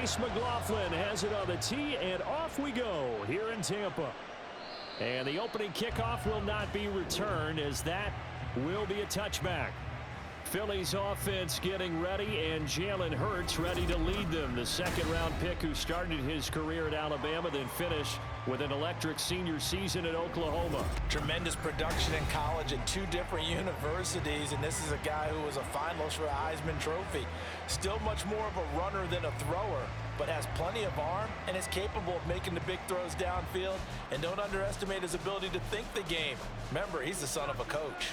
Chase McLaughlin has it on the tee, and off we go here in Tampa. And the opening kickoff will not be returned, as that will be a touchback. Philly's offense getting ready, and Jalen Hurts ready to lead them. The second-round pick who started his career at Alabama, then finished with an electric senior season at Oklahoma. Tremendous production in college at 2 different universities, and this is a guy who was a finalist for a Heisman Trophy. Still much more of a runner than a thrower, but has plenty of arm and is capable of making the big throws downfield. And don't underestimate his ability to think the game. Remember, he's the son of a coach.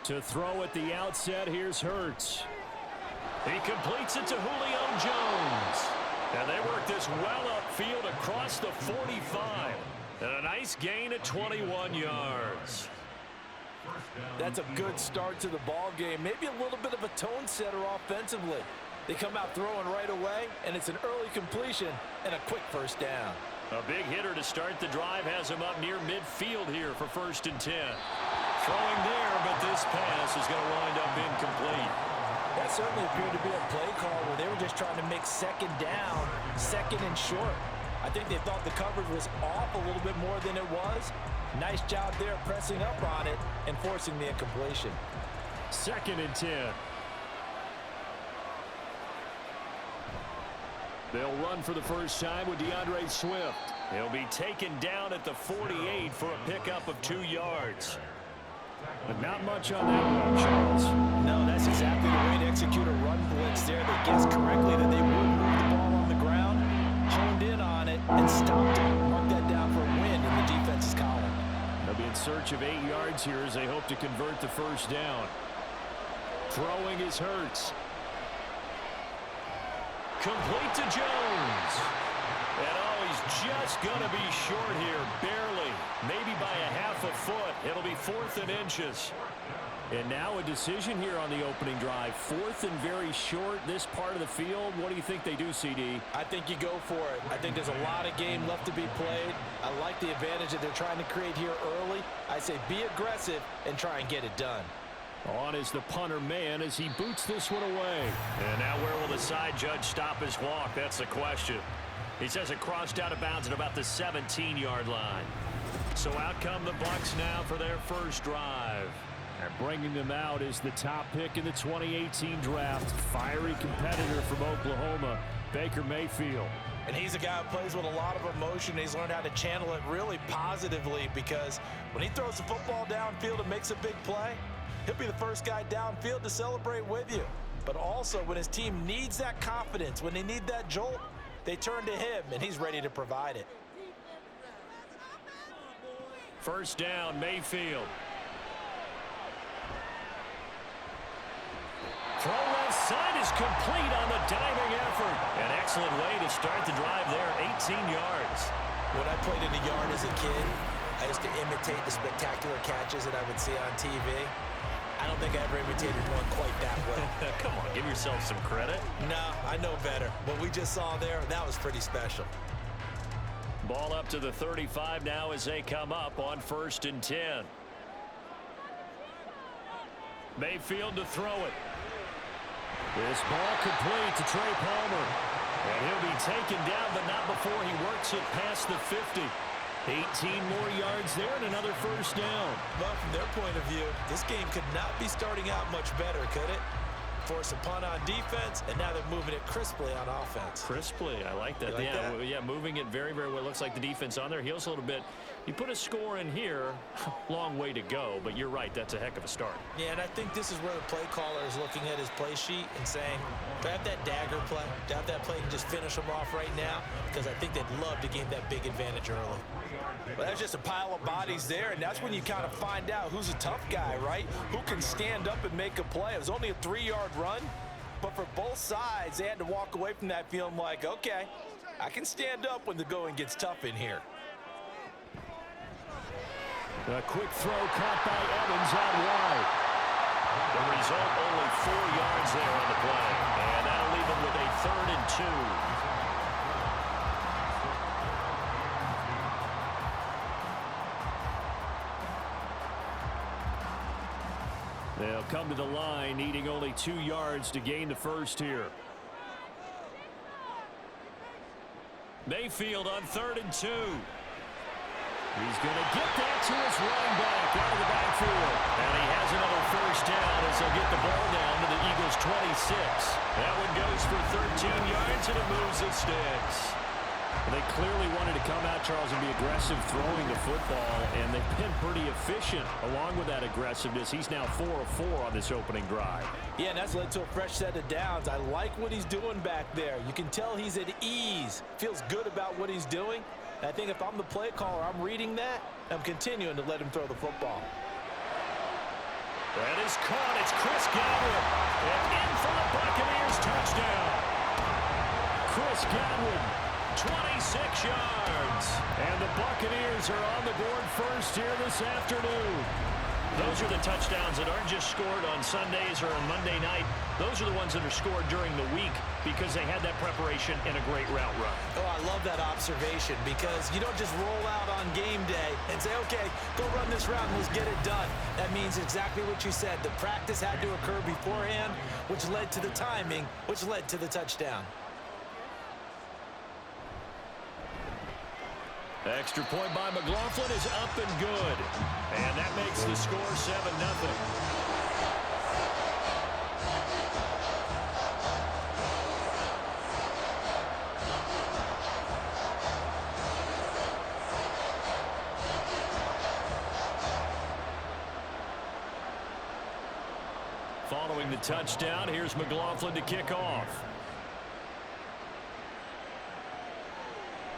To throw at the outset, here's Hurts. He completes it to Julio Jones. And they work this well upfield across the 45. And a nice gain of 21 yards. That's a good start to the ball game. Maybe a little bit of a tone setter offensively. They come out throwing right away, and it's an early completion and a quick first down. A big hitter to start the drive has him up near midfield here for 1st and 10. Throwing there, but this pass is going to wind up incomplete. That certainly appeared to be a play call where they were just trying to make second down, second and short. I think they thought the coverage was off a little bit more than it was. Nice job there pressing up on it and forcing the incompletion. 2nd and 10. They'll run for the first time with DeAndre Swift. He'll be taken down at the 48 for a pickup of 2 yards. But not much on that one, Charles. No, that's exactly the way to execute a run blitz there. They guessed correctly that they would move the ball on the ground, honed in on it, and stopped it. Mark that down for a win in the defense's column. They'll be in search of 8 yards here as they hope to convert the first down. Throwing is Hurts. Complete to Jones. And he's just going to be short here, barely. Maybe by a half a foot. It'll be 4th and inches. And now a decision here on the opening drive. 4th and very short, this part of the field. What do you think they do, CD? I think you go for it. I think there's a lot of game left to be played. I like the advantage that they're trying to create here early. I say be aggressive and try and get it done. On is the punter man as he boots this one away. And now where will the side judge stop his walk? That's the question. He says it crossed out of bounds at about the 17-yard line. So out come the Bucs now for their first drive. And bringing them out is the top pick in the 2018 draft. Fiery competitor from Oklahoma, Baker Mayfield. And he's a guy who plays with a lot of emotion. He's learned how to channel it really positively, because when he throws the football downfield and makes a big play, he'll be the first guy downfield to celebrate with you. But also when his team needs that confidence, when they need that jolt, they turn to him, and he's ready to provide it. First down, Mayfield. Throw left side is complete on the diving effort. An excellent way to start the drive there, 18 yards. When I played in the yard as a kid, I used to imitate the spectacular catches that I would see on TV. I don't think I ever imitated one quite that well. Come on, give yourself some credit. No, I know better. What we just saw there, that was pretty special. Ball up to the 35 now as they come up on 1st and 10. Mayfield to throw it. This ball complete to Trey Palmer. And he'll be taken down, but not before he works it past the 50. 18 more yards there and another first down. Well, from their point of view, this game could not be starting out much better, could it? Force a punt on defense, and now they're moving it crisply on offense. Crisply, I like that. You like that? Yeah, moving it very, very well. Looks like the defense on their heels a little bit. You put a score in here, long way to go, but you're right, that's a heck of a start. Yeah, and I think this is where the play caller is looking at his play sheet and saying, do I have that dagger play? Do I have that play and just finish them off right now? Because I think they'd love to gain that big advantage early. But that's just a pile of bodies there, and that's when you kind of find out who's a tough guy, right? Who can stand up and make a play. It was only a 3-yard run, but for both sides, they had to walk away from that feeling like, okay, I can stand up when the going gets tough in here. A quick throw caught by Evans out wide. The result, only 4 yards there on the play, and that'll leave them with a 3rd and 2. They'll come to the line, needing only 2 yards to gain the first here. Mayfield on 3rd and 2. He's going to get that to his running back out of the backfield. And he has another first down as they'll get the ball down to the Eagles' 26. That one goes for 13 yards, and it moves the sticks. They clearly wanted to come out, Charles, and be aggressive throwing the football, and they've been pretty efficient along with that aggressiveness. He's now 4 of 4 on this opening drive. Yeah, and that's led to a fresh set of downs. I like what he's doing back there. You can tell he's at ease, feels good about what he's doing. I think if I'm the play caller, I'm reading that, I'm continuing to let him throw the football. That is caught. It's Chris Godwin. And in for the Buccaneers touchdown. Chris Godwin, 26 yards. And the Buccaneers are on the board first here this afternoon. Those are the touchdowns that aren't just scored on Sundays or on Monday night. Those are the ones that are scored during the week because they had that preparation and a great route run. Oh, I love that observation because you don't just roll out on game day and say, okay, go run this route and let's get it done. That means exactly what you said. The practice had to occur beforehand, which led to the timing, which led to the touchdown. Extra point by McLaughlin is up and good. And that makes the score 7-0. Following the touchdown, here's McLaughlin to kick off.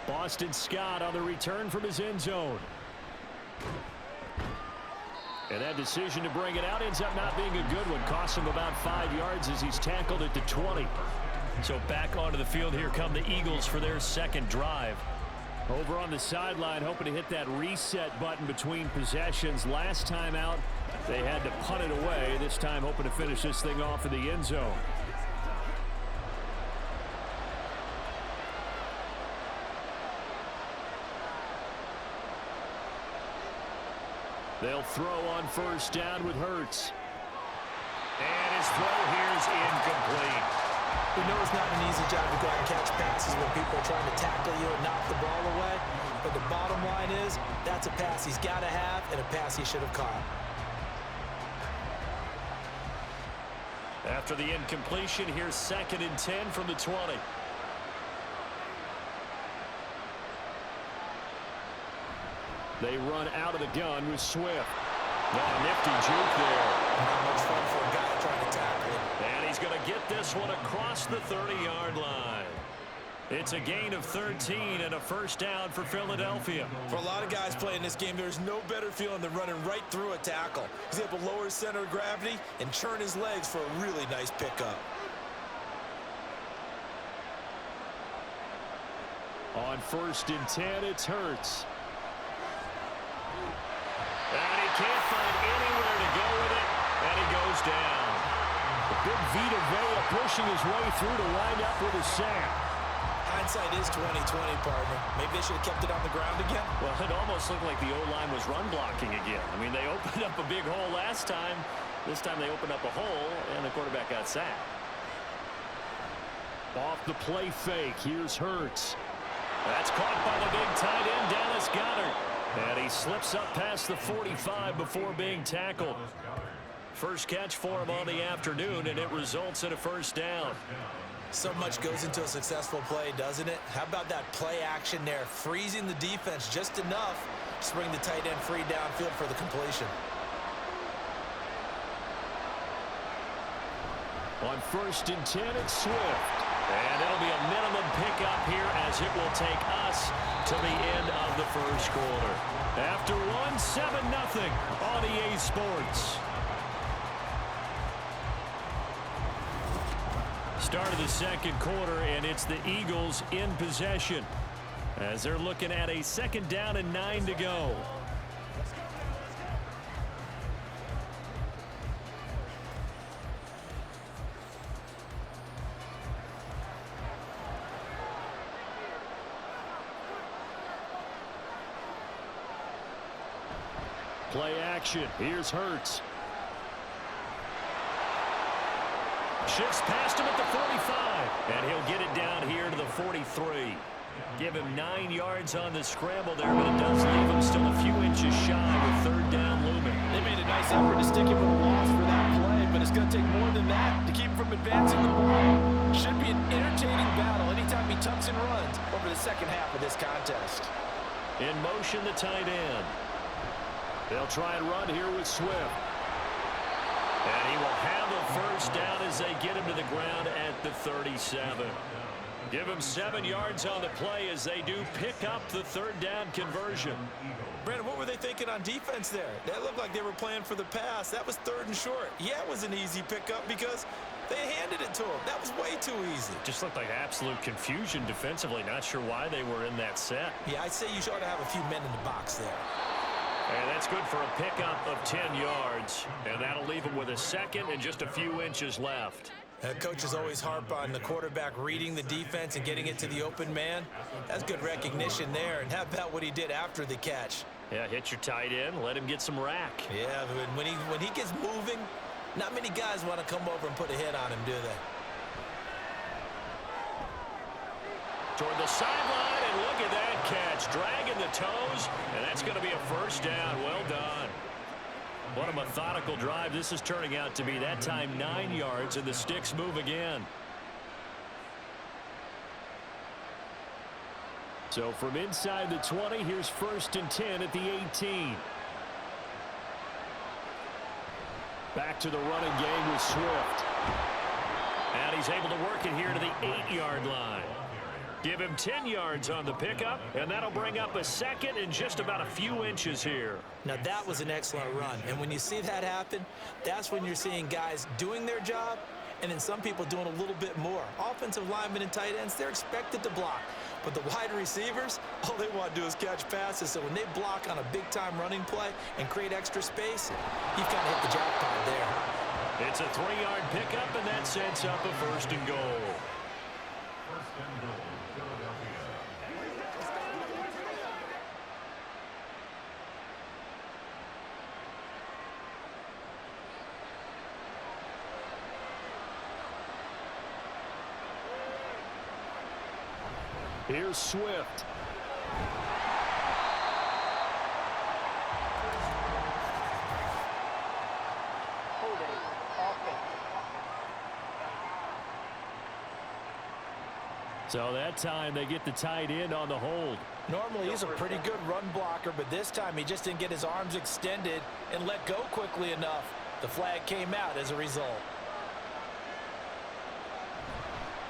Boston Scott on the return from his end zone. And that decision to bring it out ends up not being a good one. Costs him about 5 yards as he's tackled at the 20. So back onto the field, here come the Eagles for their second drive. Over on the sideline, hoping to hit that reset button between possessions. Last time out, they had to punt it away. This time hoping to finish this thing off in the end zone. They'll throw on first down with Hurts. And his throw here is incomplete. We know it's not an easy job to go out and catch passes when people are trying to tackle you and knock the ball away. But the bottom line is, that's a pass he's got to have and a pass he should have caught. After the incompletion, here's 2nd and 10 from the 20. They run out of the gun with Swift. Oh, nifty juke there. Not much fun for a guy trying to tackle him. And he's going to get this one across the 30-yard line. It's a gain of 13 and a first down for Philadelphia. For a lot of guys playing this game, there's no better feeling than running right through a tackle. He's able to lower his center of gravity and churn his legs for a really nice pickup. On 1st and 10, it's Hurts. And he can't find anywhere to go with it, and he goes down. The big Vita Vea pushing his way through to wind up with a sack. Hindsight is 20/20, partner. Maybe they should have kept it on the ground again. Well, it almost looked like the O-line was run blocking again. I mean, they opened up a big hole last time. This time they opened up a hole, and the quarterback got sacked. Off the play fake, here's Hurts. That's caught by the big tight end, Dallas Goedert. And he slips up past the 45 before being tackled. First catch for him on the afternoon, and it results in a first down. So much goes into a successful play, doesn't it? How about that play action there? Freezing the defense just enough to bring the tight end free downfield for the completion. On 1st and 10, it's Swift. And it'll be a minimum pickup here as it will take us to the end of the first quarter. After one, 7-0 on EA Sports. Start of the second quarter, and it's the Eagles in possession as they're looking at a 2nd down and 9 to go. Play action. Here's Hurts. Shifts past him at the 45. And he'll get it down here to the 43. Give him 9 yards on the scramble there, but it does leave him still a few inches shy with third down looming. They made a nice effort to stick him with a loss for that play, but it's going to take more than that to keep him from advancing the ball. Should be an entertaining battle anytime he tucks and runs over the second half of this contest. In motion, the tight end. They'll try and run here with Swift. And he will handle first down as they get him to the ground at the 37. Give him 7 yards on the play as they do pick up the third down conversion. Brandon, what were they thinking on defense there? That looked like they were playing for the pass. That was 3rd and short. Yeah, it was an easy pickup because they handed it to him. That was way too easy. Just looked like absolute confusion defensively. Not sure why they were in that set. Yeah, I'd say you ought to have a few men in the box there. And that's good for a pickup of 10 yards. And that'll leave him with a second and just a few inches left. Coaches always harp on the quarterback reading the defense and getting it to the open man. That's good recognition there. And how about what he did after the catch? Yeah, hit your tight end, let him get some rack. Yeah, when he gets moving, not many guys want to come over and put a hit on him, do they? Toward the sideline, and look at that catch. Dragging the toes, and that's going to be a first down. Well done. What a methodical drive this is turning out to be. That time 9 yards, and the sticks move again. So from inside the 20, here's 1st and 10 at the 18. Back to the running game with Swift. And he's able to work it here to the 8-yard line. Give him 10 yards on the pickup, and that'll bring up a second and just about a few inches here. Now, that was an excellent run. And when you see that happen, that's when you're seeing guys doing their job and then some people doing a little bit more. Offensive linemen and tight ends, they're expected to block. But the wide receivers, all they want to do is catch passes. So when they block on a big-time running play and create extra space, you've kind of hit the jackpot there. It's a 3-yard pickup, and that sets up a 1st and goal. Here's Swift. So that time they get the tight end on the hold. Normally he's a pretty good run blocker, but this time he just didn't get his arms extended and let go quickly enough. The flag came out as a result.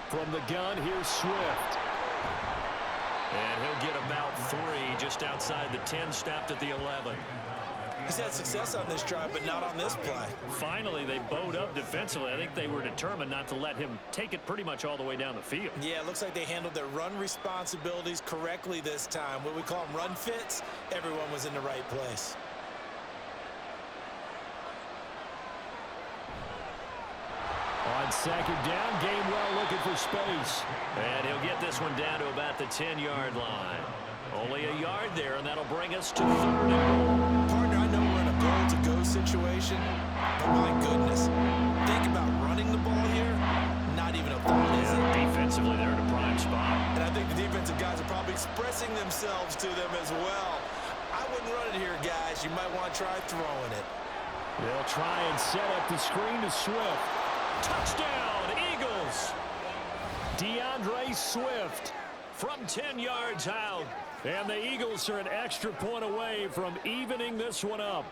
From the gun, here's Swift. And he'll get about 3 just outside the 10, stopped at the 11. He's had success on this drive, but not on this play. Finally, they bowed up defensively. I think they were determined not to let him take it pretty much all the way down the field. Yeah, it looks like they handled their run responsibilities correctly this time. What we call them run fits, everyone was in the right place. On 2nd down, Gainwell looking for space. And he'll get this one down to about the 10-yard line. Only a yard there, and that'll bring us to 3rd and goal. Partner, I know we're in a goal-to-go situation, but my goodness, think about running the ball here. Not even a thought, is it? Defensively, they're in a prime spot. And I think the defensive guys are probably expressing themselves to them as well. I wouldn't run it here, guys. You might want to try throwing it. They'll try and set up the screen to Swift. Touchdown, Eagles! DeAndre Swift from 10 yards out. And the Eagles are an extra point away from evening this one up.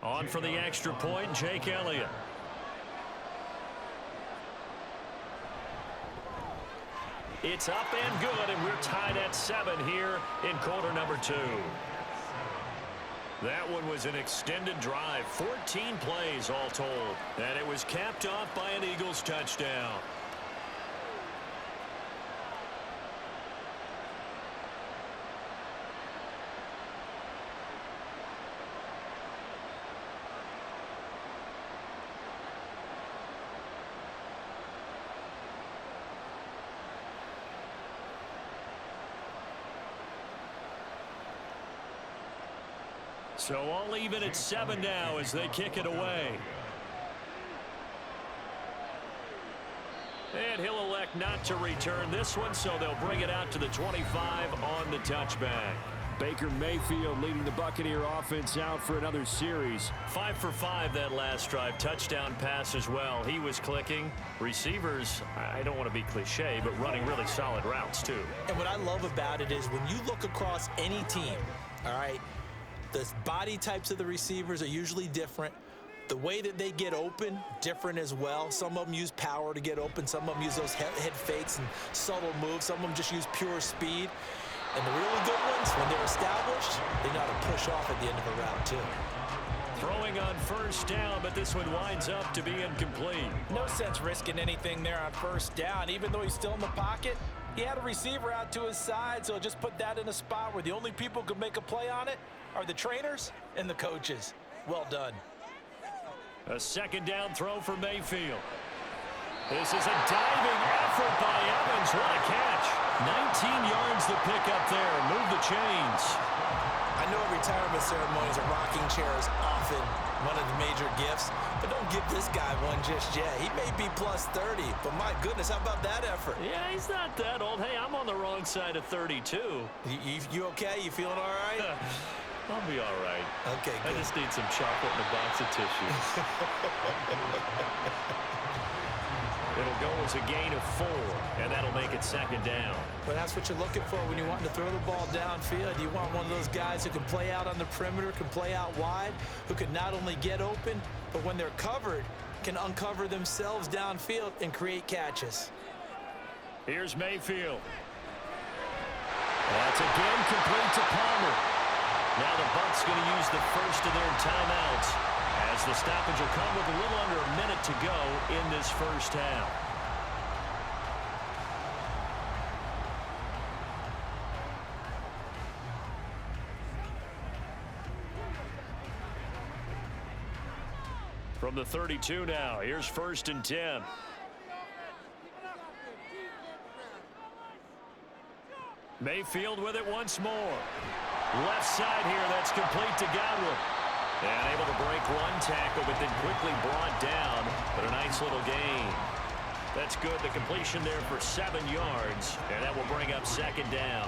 On for the extra point, Jake Elliott. It's up and good, and we're tied at 7 here in quarter number 2. That one was an extended drive, 14 plays all told, and it was capped off by an Eagles touchdown. So all even at 7 now as they kick it away. And he'll elect not to return this one, so they'll bring it out to the 25 on the touchback. Baker Mayfield leading the Buccaneer offense out for another series. 5 for 5 that last drive. Touchdown pass as well. He was clicking. Receivers, I don't want to be cliche, but running really solid routes too. And what I love about it is when you look across any team, all right, the body types of the receivers are usually different. The way that they get open, different as well. Some of them use power to get open. Some of them use those head fakes and subtle moves. Some of them just use pure speed. And the really good ones, when they're established, they know how to push off at the end of a route, too. Throwing on first down, but this one winds up to be incomplete. No sense risking anything there on first down. Even though he's still in the pocket, he had a receiver out to his side, so just put that in a spot where the only people who can make a play on it are the trainers and the coaches. Well done. A second down throw for Mayfield. This is a diving effort by Evans. What a catch. 19 yards the pick up there. Move the chains. I know retirement ceremonies or rocking chairs often one of the major gifts, but don't give this guy one just yet. He may be plus 30, but my goodness, how about that effort? Yeah, he's not that old. Hey, I'm on the wrong side of 32. You okay? You feeling all right? I'll be all right. Okay, good. I just need some chocolate and a box of tissues. It'll go as a gain of 4, and that'll make it second down. Well, that's what you're looking for when you want to throw the ball downfield. You want one of those guys who can play out on the perimeter, can play out wide, who can not only get open, but when they're covered, can uncover themselves downfield and create catches. Here's Mayfield. That's again complete to Palmer. Now the Bucs going to use the first of their timeouts, as the stoppage will come with a little under a minute to go in this first half. From the 32 now, here's 1st and 10. Mayfield with it once more. Left side here, that's complete to Godwin. And able to break one tackle, but then quickly brought down. But a nice little gain. That's good. The completion there for 7 yards. And that will bring up second down.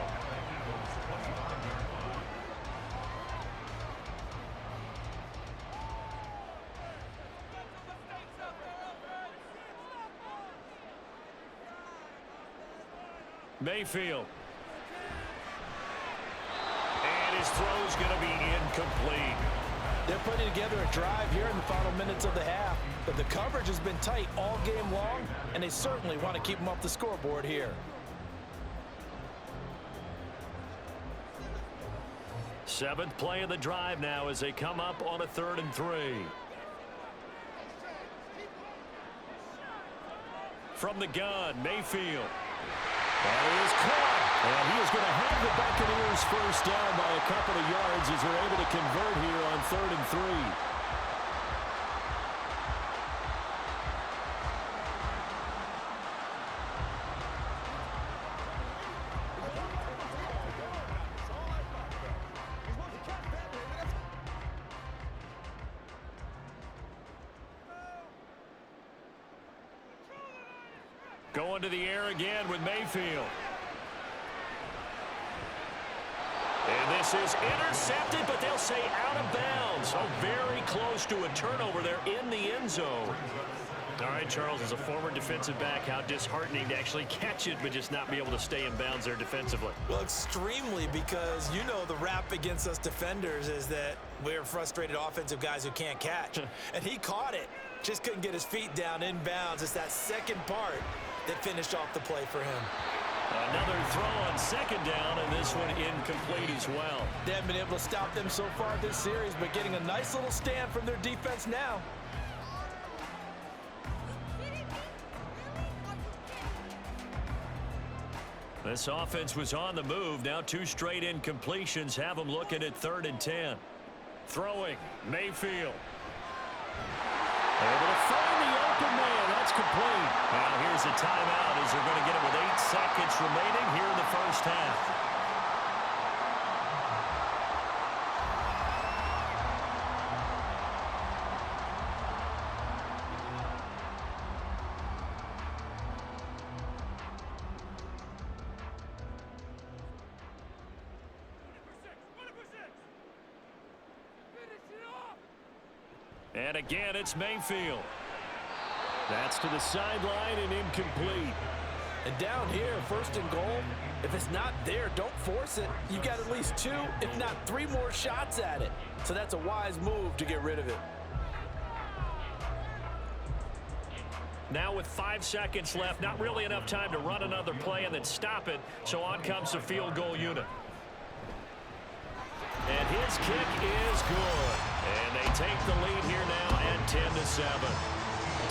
Mayfield. And his throw's going to be incomplete. They're putting together a drive here in the final minutes of the half, but the coverage has been tight all game long, and they certainly want to keep them off the scoreboard here. Seventh play of the drive now as they come up on a 3rd and 3. From the gun, Mayfield. And he is caught. And he is going to have the Buccaneers first down by a couple of yards as they're able to convert here on 3rd and 3. Going to the air again with Mayfield. And this is intercepted, but they'll say out of bounds. So very close to a turnover there in the end zone. All right, Charles, as a former defensive back, how disheartening to actually catch it, but just not be able to stay in bounds there defensively. Well, extremely, because you know the rap against us defenders is that we're frustrated offensive guys who can't catch. And he caught it. Just couldn't get his feet down in bounds. It's that second part that finished off the play for him. Another throw on second down, and this one incomplete as well. They haven't been able to stop them so far this series, but getting a nice little stand from their defense now. This offense was on the move. Now 2 straight incompletions have them looking at 3rd and 10. Throwing, Mayfield. Able to find the open man. That's complete. Now here's a timeout as they're going to get it with 8 seconds remaining here in the first half. And again, it's Mayfield. That's to the sideline and incomplete. And down here, 1st and goal, if it's not there, don't force it. You've got at least 2, if not 3 more shots at it. So that's a wise move to get rid of it. Now with 5 seconds left, not really enough time to run another play and then stop it. So on comes the field goal unit. And his kick is good. And they take the lead here now at 10-7.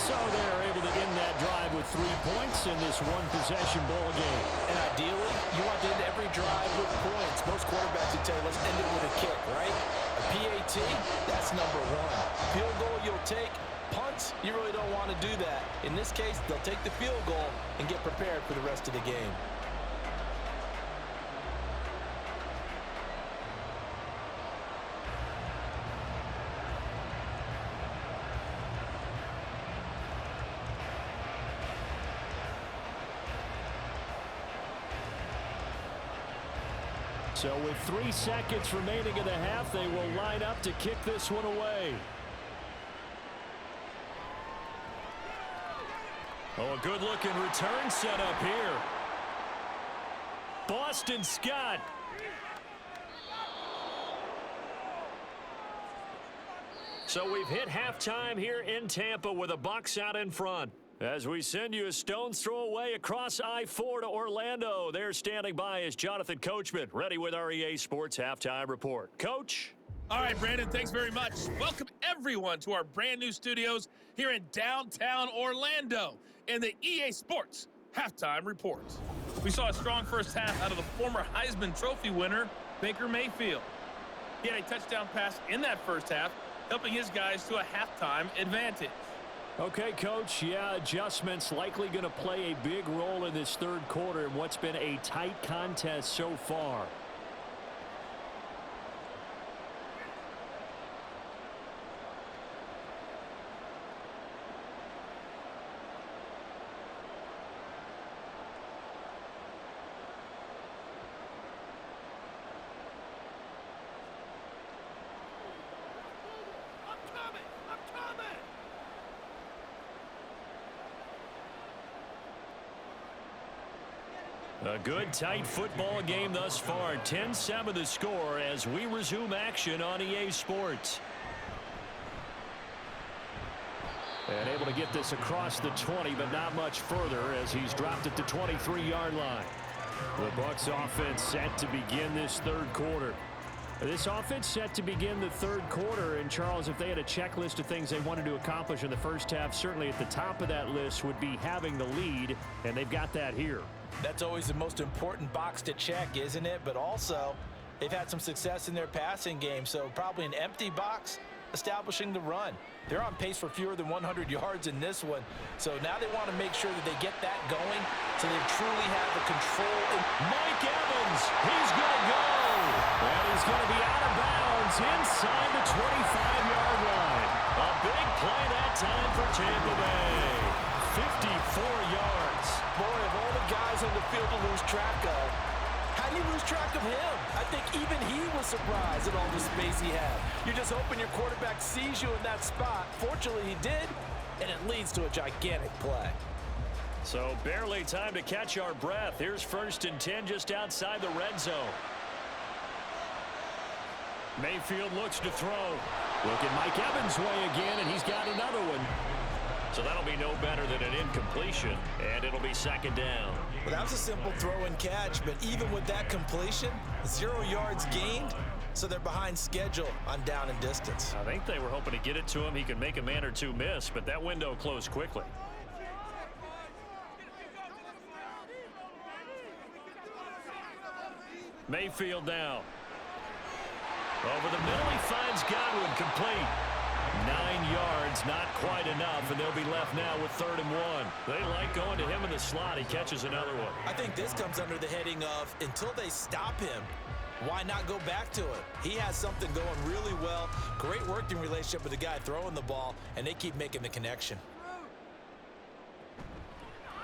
So they're able to end that drive with 3 points in this one-possession ball game. And ideally, you want to end every drive with points. Most quarterbacks would tell you, let's end it with a kick, right? A PAT, that's number 1. Field goal you'll take. Punts, you really don't want to do that. In this case, they'll take the field goal and get prepared for the rest of the game. So with 3 seconds remaining in the half, they will line up to kick this one away. Oh, a good-looking return set up here. Boston Scott. So we've hit halftime here in Tampa with the Bucs out in front. As we send you a stone's throw away across I-4 to Orlando. There standing by is Jonathan Coachman, ready with our EA Sports Halftime Report. Coach? All right, Brandon, thanks very much. Welcome, everyone, to our brand-new studios here in downtown Orlando in the EA Sports Halftime Report. We saw a strong first half out of the former Heisman Trophy winner, Baker Mayfield. He had a touchdown pass in that first half, helping his guys to a halftime advantage. Okay, Coach, yeah, adjustments likely going to play a big role in this third quarter in what's been a tight contest so far. A good, tight football game thus far. 10-7 the score as we resume action on EA Sports. And able to get this across the 20, but not much further as he's dropped at the 23-yard line. The Bucs offense set to begin this third quarter. This offense set to begin the third quarter, and Charles, if they had a checklist of things they wanted to accomplish in the first half, certainly at the top of that list would be having the lead, and they've got that here. That's always the most important box to check, isn't it? But also, they've had some success in their passing game, so probably an empty box establishing the run. They're on pace for fewer than 100 yards in this one, so now they want to make sure that they get that going so they truly have the control. Mike Evans, he's going to go. And he's going to be out of bounds inside the 25-yard line. A big play that time for Tampa Bay. 54 yards. Boy, of all the guys on the field to lose track of, how do you lose track of him? I think even he was surprised at all the space he had. You're just hoping your quarterback sees you in that spot. Fortunately, he did, and it leads to a gigantic play. So barely time to catch our breath. Here's 1st and 10 just outside the red zone. Mayfield looks to throw. Looking Mike Evans' way again, and he's got another one. So that'll be no better than an incompletion, and it'll be 2nd down. Well, that was a simple throw and catch, but even with that completion, 0 yards gained, so they're behind schedule on down and distance. I think they were hoping to get it to him. He could make a man or two miss, but that window closed quickly. Mayfield now. Over the middle, he finds Godwin, complete. 9 yards, not quite enough, and they'll be left now with 3rd and 1. They like going to him in the slot. He catches another one. I think this comes under the heading of until they stop him, why not go back to it? He has something going really well. Great working relationship with the guy throwing the ball, and they keep making the connection.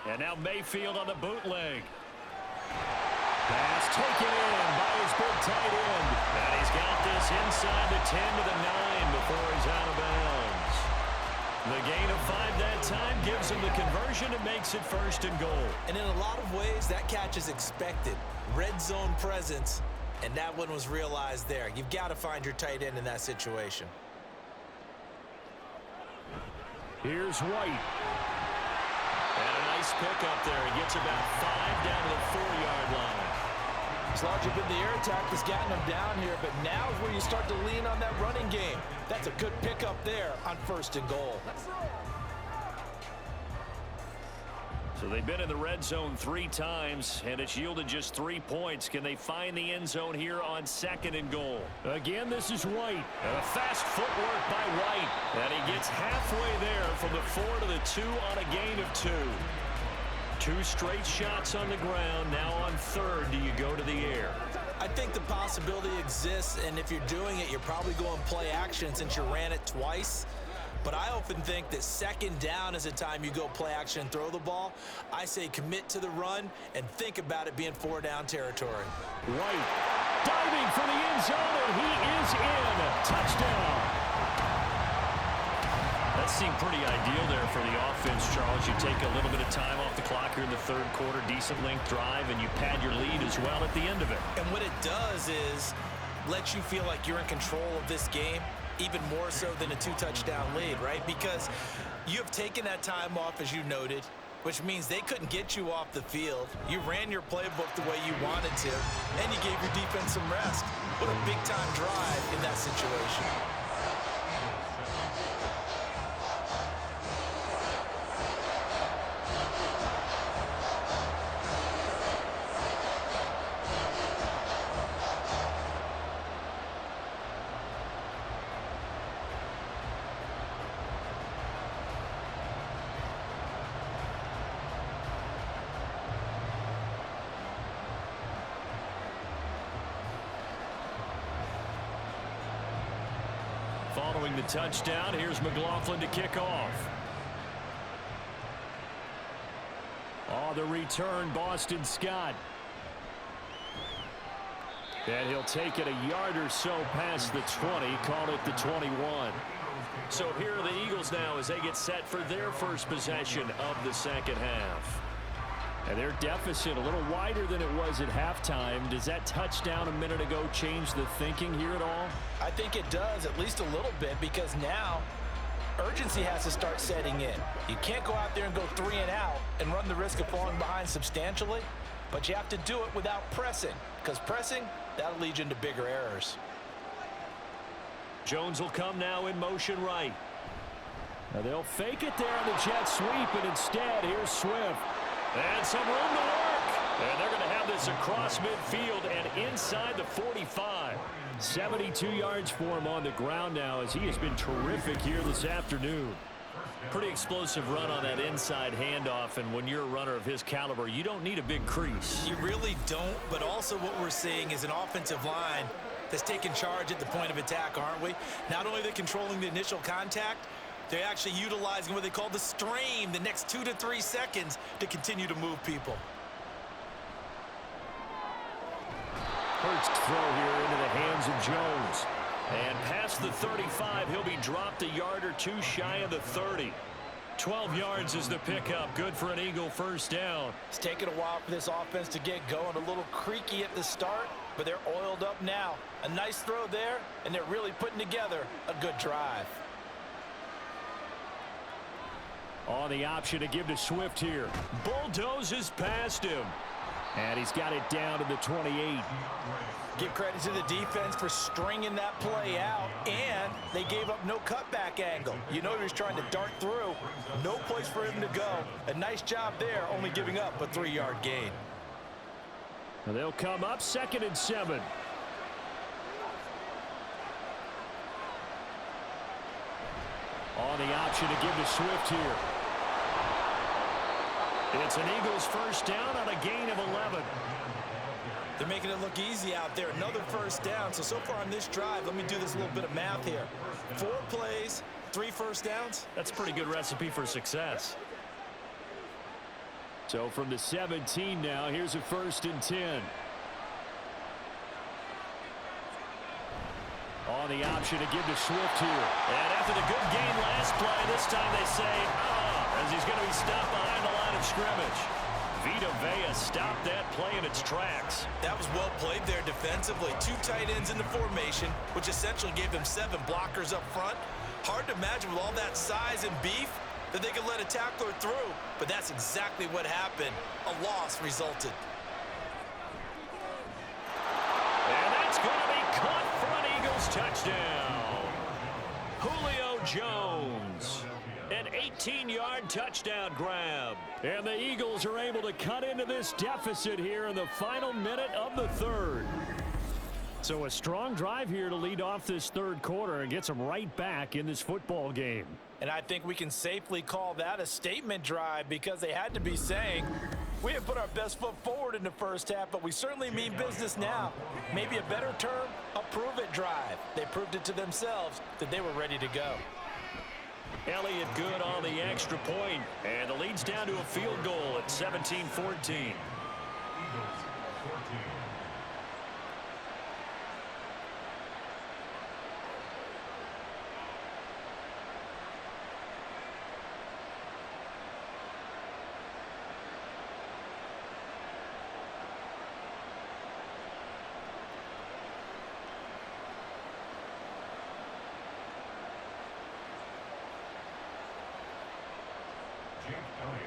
And now Mayfield on the bootleg. Pass taken in by his big tight end. And he's got this inside the 10 to the 9 before he's out of bounds. The gain of 5 that time gives him the conversion and makes it 1st and goal. And in a lot of ways, that catch is expected. Red zone presence, and that one was realized there. You've got to find your tight end in that situation. Here's White. And a nice pick up there. He gets about 5 down to the 4-yard line. It's largely been the air attack that's gotten them down here, but now is where you start to lean on that running game. That's a good pickup there on 1st and goal. So they've been in the red zone 3 times, and it's yielded just 3 points. Can they find the end zone here on 2nd and goal? Again, this is White. And a fast footwork by White. And he gets halfway there from the 4 to the 2 on a gain of 2. 2 straight shots on the ground. Now on 3rd, do you go to the air? I think the possibility exists, and if you're doing it, you're probably going play action since you ran it twice. But I often think that 2nd down is a time you go play action and throw the ball. I say commit to the run and think about it being 4 down territory. White diving for the end zone, and he is in. Touchdown. That seemed pretty ideal there for the offense, Charles. You take a little bit of time off the clock here in the 3rd quarter, decent length drive, and you pad your lead as well at the end of it. And what it does is let you feel like you're in control of this game, even more so than a 2-touchdown lead, right? Because you have taken that time off, as you noted, which means they couldn't get you off the field. You ran your playbook the way you wanted to, and you gave your defense some rest. What a big-time drive in that situation. Following the touchdown, here's McLaughlin to kick off. On the return, Boston Scott. And he'll take it a yard or so past the 20, call it the 21. So here are the Eagles now as they get set for their first possession of the 2nd half. And their deficit a little wider than it was at halftime. Does that touchdown a minute ago change the thinking here at all? I think it does, at least a little bit, because now urgency has to start setting in. You can't go out there and go 3 and out and run the risk of falling behind substantially, but you have to do it without pressing, because pressing, that'll lead you into bigger errors. Jones will come now in motion right. Now they'll fake it there on the jet sweep, and instead, here's Swift. And some room to work. And they're going to have this across midfield and inside the 45. 72 yards for him on the ground now as he has been terrific here this afternoon. Pretty explosive run on that inside handoff, and when you're a runner of his caliber, you don't need a big crease. You really don't, but also what we're seeing is an offensive line that's taking charge at the point of attack, aren't we? Not only are they controlling the initial contact, they're actually utilizing what they call the stream, the next 2 to 3 seconds, to continue to move people. Hurts throw here into the hands of Jones. And past the 35, he'll be dropped a yard or 2 shy of the 30. 12 yards is the pickup. Good for an Eagle 1st down. It's taken a while for this offense to get going. A little creaky at the start, but they're oiled up now. A nice throw there, and they're really putting together a good drive. On the option to give to Swift here. Bulldozes past him. And he's got it down to the 28. Give credit to the defense for stringing that play out, and they gave up no cutback angle. You know he was trying to dart through. No place for him to go. A nice job there, only giving up a 3-yard gain. And they'll come up 2nd and 7. On the option to give to Swift here. It's an Eagles 1st down on a gain of 11. They're making it look easy out there. Another 1st down. So far on this drive, let me do this little bit of math here. 4 plays, 3 1st downs. That's a pretty good recipe for success. So from the 17 now, here's a 1st and 10. On the option to give to Swift here. And after the good game last play, this time they say, as he's going to be stopped behind the line of scrimmage. Vita Vea stopped that play in its tracks. That was well played there defensively. 2 tight ends in the formation, which essentially gave them 7 blockers up front. Hard to imagine with all that size and beef that they could let a tackler through, but that's exactly what happened. A loss resulted. And that's going to be caught for an Eagles touchdown. Julio Jones. An 18-yard touchdown grab. And the Eagles are able to cut into this deficit here in the final minute of the third. So a strong drive here to lead off this third quarter and gets them right back in this football game. And I think we can safely call that a statement drive because they had to be saying, we have put our best foot forward in the first half, but we certainly mean business now. Maybe a better term, a prove-it drive. They proved it to themselves that they were ready to go. Elliott good on the extra point, and the lead's down to a field goal at 17-14.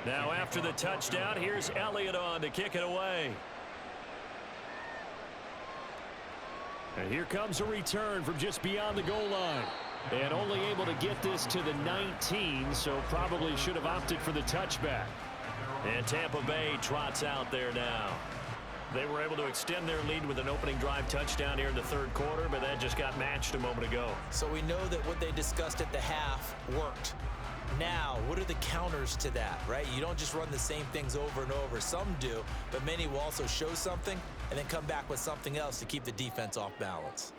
Now after the touchdown, here's Elliott on to kick it away. And here comes a return from just beyond the goal line. And only able to get this to the 19, so probably should have opted for the touchback. And Tampa Bay trots out there now. They were able to extend their lead with an opening drive touchdown here in the third quarter, but that just got matched a moment ago. So we know that what they discussed at the half worked. Now, what are the counters to that, right? You don't just run the same things over and over. Some do, but many will also show something and then come back with something else to keep the defense off balance.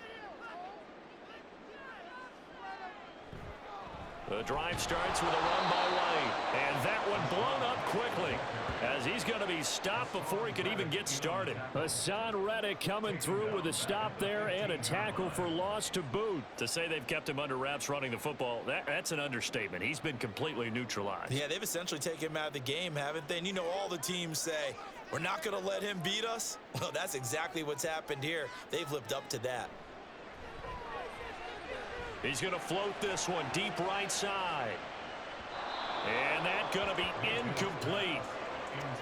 The drive starts with a run by White, and that one blown up quickly as he's going to be stopped before he could even get started. Hassan Reddick coming through with a stop there and a tackle for loss to boot. To say they've kept him under wraps running the football, that's an understatement. He's been completely neutralized. Yeah, they've essentially taken him out of the game, haven't they? And you know all the teams say, we're not going to let him beat us. Well, that's exactly what's happened here. They've lived up to that. He's going to float this one deep right side. And that's going to be incomplete.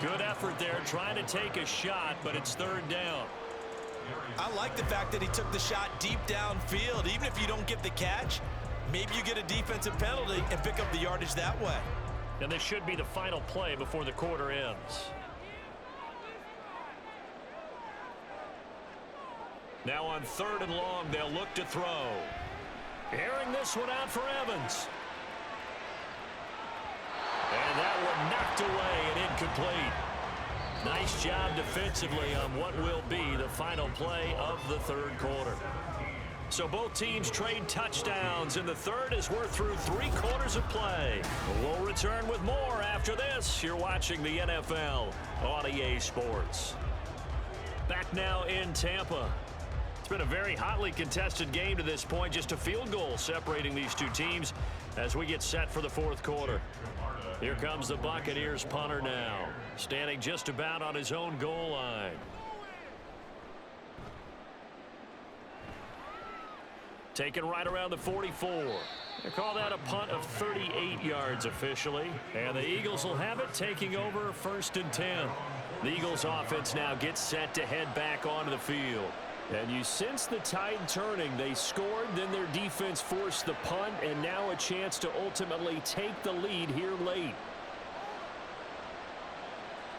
Good effort there trying to take a shot, but it's third down. I like the fact that he took the shot deep downfield. Even if you don't get the catch, maybe you get a defensive penalty and pick up the yardage that way. And this should be the final play before the quarter ends. Now on third and long, they'll look to throw. Airing this one out for Evans. And that one knocked away and incomplete. Nice job defensively on what will be the final play of the third quarter. So both teams trade touchdowns in the third as we're through 3 quarters of play. We'll return with more after this. You're watching the NFL on EA Sports. Back now in Tampa. It's been a very hotly contested game to this point. Just a field goal separating these two teams as we get set for the fourth quarter. Here comes the Buccaneers punter now, standing just about on his own goal line. Taken right around the 44. They call that a punt of 38 yards officially. And the Eagles will have it, taking over first and 10. The Eagles offense now gets set to head back onto the field. And you sense the tide turning. They scored, then their defense forced the punt, and now a chance to ultimately take the lead here late.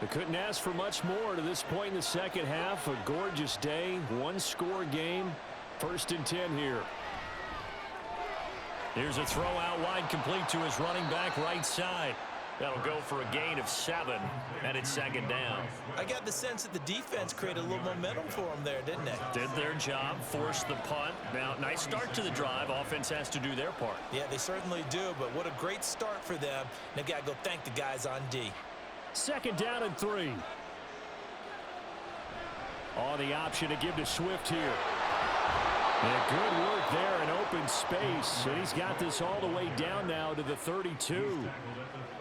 They couldn't ask for much more to this point in the second half. A gorgeous day, 1-score game, first and 10 here. Here's a throw out wide, complete to his running back right side. That'll go for a gain of 7, and it's second down. I got the sense that the defense created a little momentum for them there, didn't they? Did their job, forced the punt. Now, nice start to the drive. Offense has to do their part. Yeah, they certainly do, but what a great start for them. They've got to go thank the guys on D. Second down and 3. On the option to give to Swift here. Yeah, good work there in open space. And he's got this all the way down now to the 32.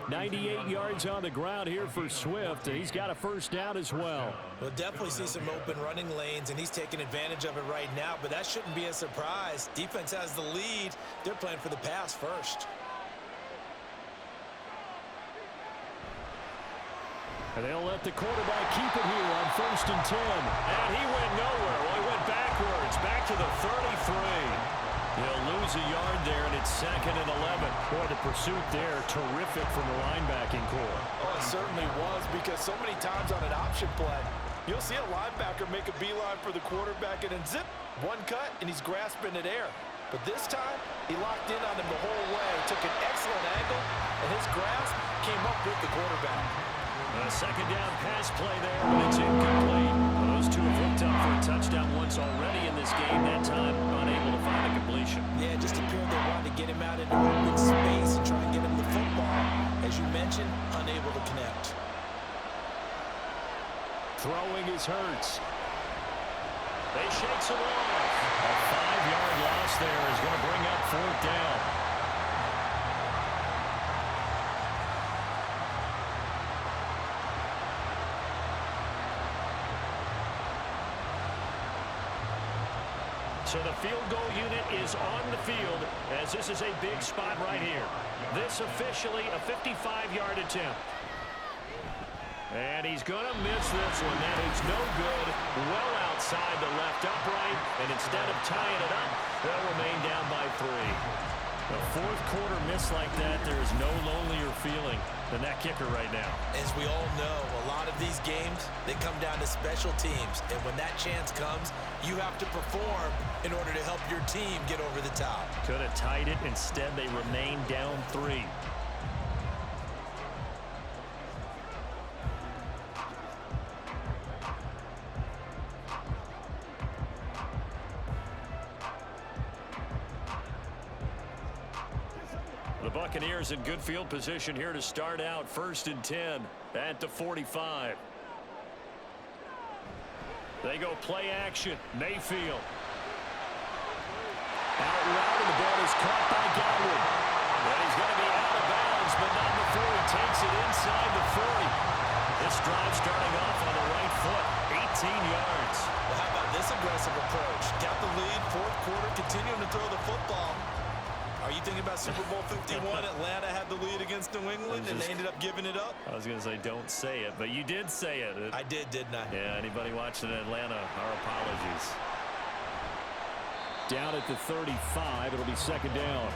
98 yards on the ground here for Swift, and he's got a first down as well. We'll definitely see some open running lanes, and he's taking advantage of it right now, but that shouldn't be a surprise. Defense has the lead. They're playing for the pass first. And they'll let the quarterback keep it here on 1st and 10. And he went nowhere. Well, he went backwards, back to the 33. He'll lose a yard there, and it's 2nd and 11. Boy, the pursuit there, terrific from the linebacking core. Oh, it certainly was, because so many times on an option play, you'll see a linebacker make a beeline for the quarterback, and then zip, one cut, and he's grasping at air. But this time, he locked in on him the whole way, took an excellent angle, and his grasp came up with the quarterback. A second down pass play there, but it's incomplete. Those two have hooked up for a touchdown once already in this game. That time, unable to find a completion. Yeah, just appeared they wanted to get him out into open space and try and get him the football. As you mentioned, unable to connect. Throwing is Hurts. They shake some off. A 5-yard loss there is going to bring up 4th down. So the field goal unit is on the field as this is a big spot right here. This officially a 55-yard attempt. And he's going to miss this one. That is no good. Well outside the left upright. And instead of tying it up, they'll remain down by 3. A 4th quarter miss like that, there is no lonelier feeling than that kicker right now. As we all know, a lot of these games, they come down to special teams. And when that chance comes, you have to perform in order to help your team get over the top. Could have tied it. Instead, they remain down 3. The Buccaneers in good field position here to start out. 1st and 10 at the 45. They go play action. Mayfield. Out route, and the ball is caught by Godwin. And he's going to be out of bounds, but not before he takes it inside the 40. This drive starting off on the right foot. 18 yards. Well, how about this aggressive approach? Got the lead, 4th quarter, continuing to throw the football. Are you thinking about Super Bowl 51? Atlanta had the lead against New England, and they ended up giving it up? I was going to say don't say it, but you did say it. I did, didn't I? Yeah, anybody watching Atlanta, our apologies. Down at the 35, it'll be 2nd down.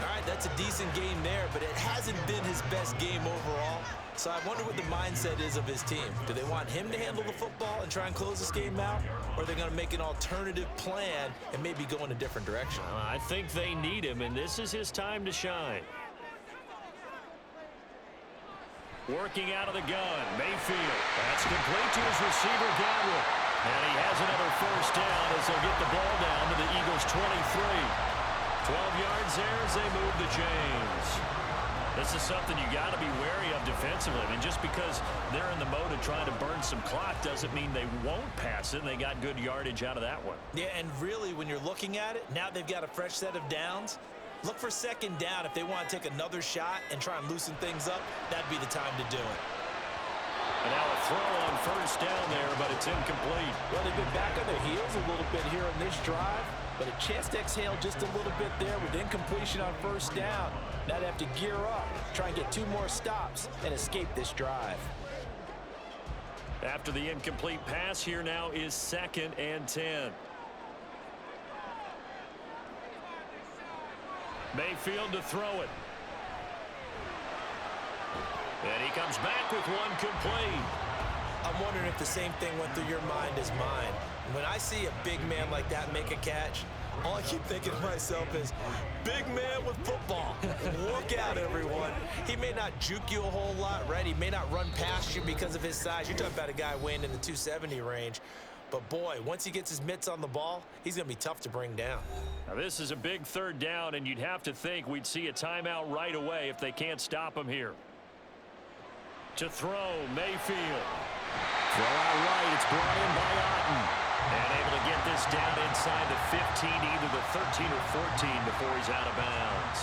All right, that's a decent game there, but it hasn't been his best game overall. So I wonder what the mindset is of his team. Do they want him to handle the football and try and close this game out? Or are they going to make an alternative plan and maybe go in a different direction? I think they need him, and this is his time to shine. Working out of the gun, Mayfield. That's complete to his receiver, Godwin. And he has another first down as they'll get the ball down to the Eagles' 23. 12 yards there as they move the chains. This is something you got to be wary of defensively. I mean, just because they're in the mode of trying to burn some clock doesn't mean they won't pass it, and they got good yardage out of that one. Yeah, and really, when you're looking at it, now they've got a fresh set of downs. Look for 2nd down. If they want to take another shot and try and loosen things up, that'd be the time to do it. And now a throw on first down there, but it's incomplete. Well, they've been back on their heels a little bit here in this drive, but a chance to exhale just a little bit there with incompletion on first down. Now they have to gear up, try and get 2 more stops, and escape this drive. After the incomplete pass, here now is 2nd and 10. Mayfield to throw it. And he comes back with one complete. I'm wondering if the same thing went through your mind as mine. When I see a big man like that make a catch, all I keep thinking to myself is, big man with football. Look out, everyone. He may not juke you a whole lot, right? He may not run past you because of his size. You're talking about a guy weighing in the 270 range. But, boy, once he gets his mitts on the ball, he's going to be tough to bring down. Now, this is a big 3rd down, and you'd have to think we'd see a timeout right away if they can't stop him here. To throw, Mayfield. Throw out right. It's brought in by Otten. And able to get this down inside the 15, either the 13 or 14 before he's out of bounds.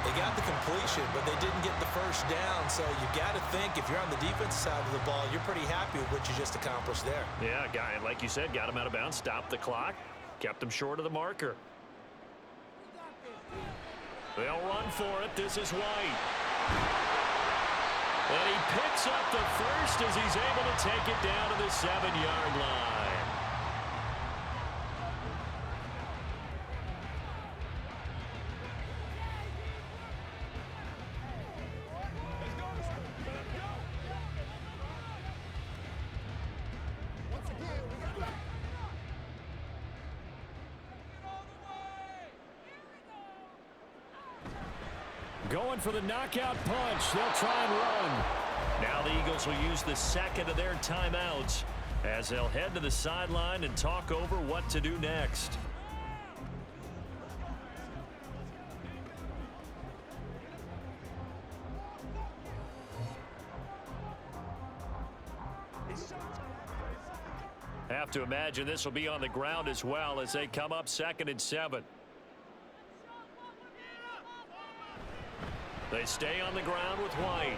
They got the completion, but they didn't get the first down, so you got to think if you're on the defensive side of the ball, you're pretty happy with what you just accomplished there. Yeah, guy, like you said, got him out of bounds, stopped the clock, kept him short of the marker. They'll run for it. This is White. And he picks up the first as he's able to take it down to the 7-yard line. Going for the knockout punch. They'll try and run. Now the Eagles will use the second of their timeouts as they'll head to the sideline and talk over what to do next. Have to imagine this will be on the ground as well as they come up 2nd and 7. They stay on the ground with White.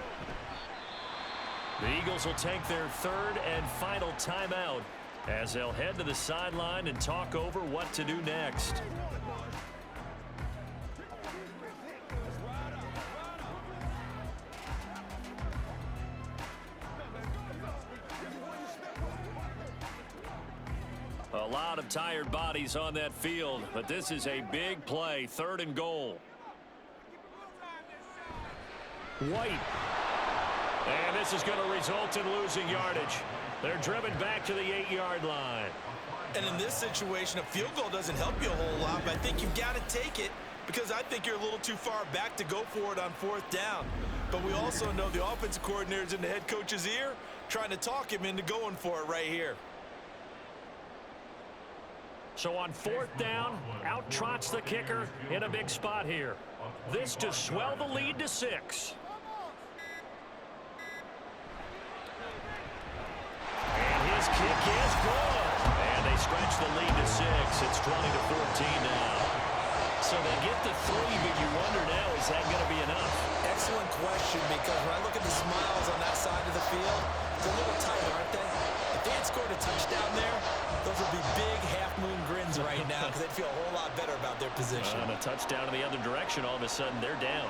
The Eagles will take their 3rd and final timeout as they'll head to the sideline and talk over what to do next. A lot of tired bodies on that field, but this is a big play, 3rd and goal. White. And this is going to result in losing yardage. They're driven back to the 8-yard line. And in this situation, a field goal doesn't help you a whole lot, but I think you've got to take it because I think you're a little too far back to go for it on 4th down. But we also know the offensive coordinator's in the head coach's ear trying to talk him into going for it right here. So on 4th down, out trots the kicker in a big spot here. This to swell the lead to 6. His kick is good. And they stretch the lead to 6. It's 20-14 now. So they get the 3, but you wonder now, is that going to be enough? Excellent question, because when I look at the smiles on that side of the field, they're a little tight, aren't they? If they had scored a touchdown there, those would be big half-moon grins right now because they'd feel a whole lot better about their position. On a touchdown in the other direction, all of a sudden they're down.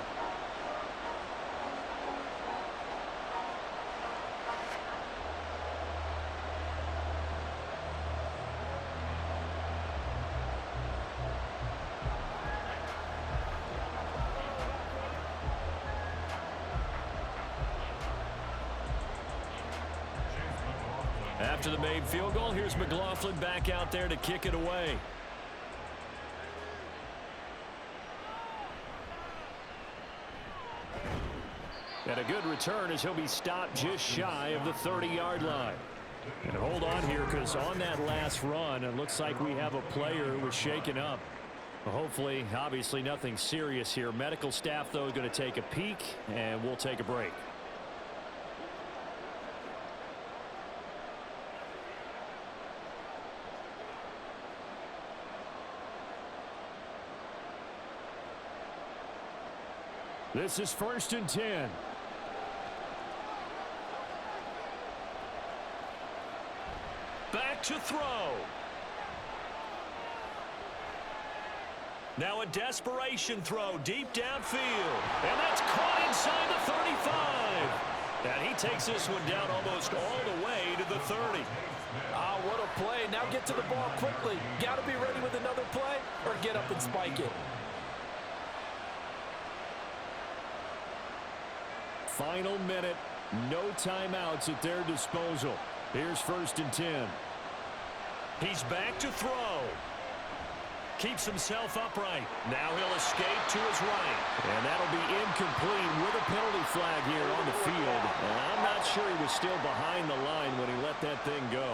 After the made field goal, here's McLaughlin back out there to kick it away. And a good return as he'll be stopped just shy of the 30-yard line. And hold on here, because on that last run, it looks like we have a player who was shaken up. Hopefully, obviously nothing serious here. Medical staff, though, is going to take a peek, and we'll take a break. This is 1st and 10. Back to throw. Now a desperation throw deep downfield. And that's caught inside the 35. And he takes this one down almost all the way to the 30. Oh, what a play. Now get to the ball quickly. Got to be ready with another play or get up and spike it. Final minute. No timeouts at their disposal. Here's 1st and 10. He's back to throw. Keeps himself upright. Now he'll escape to his right. And that'll be incomplete with a penalty flag here on the field. And I'm not sure he was still behind the line when he let that thing go.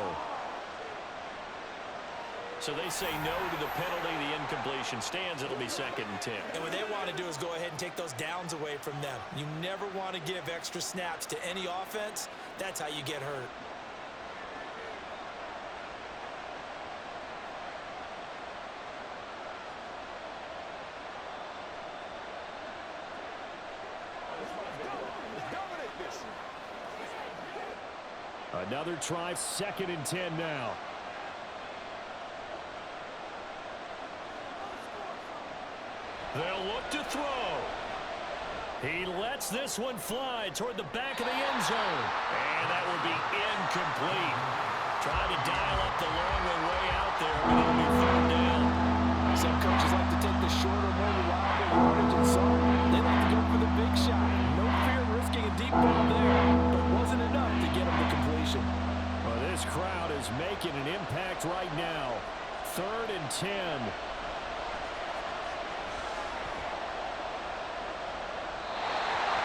So they say no to the penalty. The incompletion stands. It'll be 2nd and 10. And what they want to do is go ahead and take those downs away from them. You never want to give extra snaps to any offense. That's how you get hurt. Another try, 2nd and 10 now. They'll look to throw. He lets this one fly toward the back of the end zone. And that will be incomplete. Trying to dial up the long way out there, but it'll be thrown down. Some coaches like to take the shorter, more reliable yardage, and some they like to go for the big shot. No fear of risking a deep ball there, but it wasn't enough to get him the completion. Well, this crowd is making an impact right now. 3rd and 10.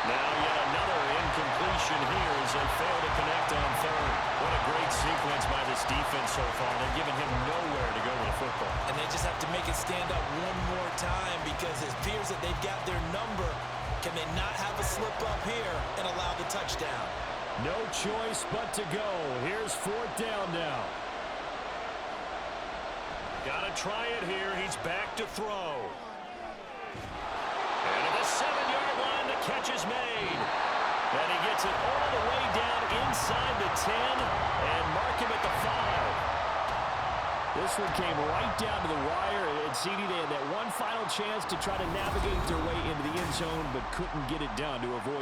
Now yet another incompletion here as they fail to connect on 3rd. What a great sequence by this defense so far. They're giving him nowhere to go with the football. And they just have to make it stand up one more time because it appears that they've got their number. Can they not have a slip up here and allow the touchdown? No choice but to go. Here's 4th down now. Got to try it here. He's back to throw. And at the 7-yard line, the catch is made. And he gets it all the way down inside the 10 and mark him at the 5. This one came right down to the wire. And CD, they had that one final chance to try to navigate their way into the end zone, but couldn't get it done to avoid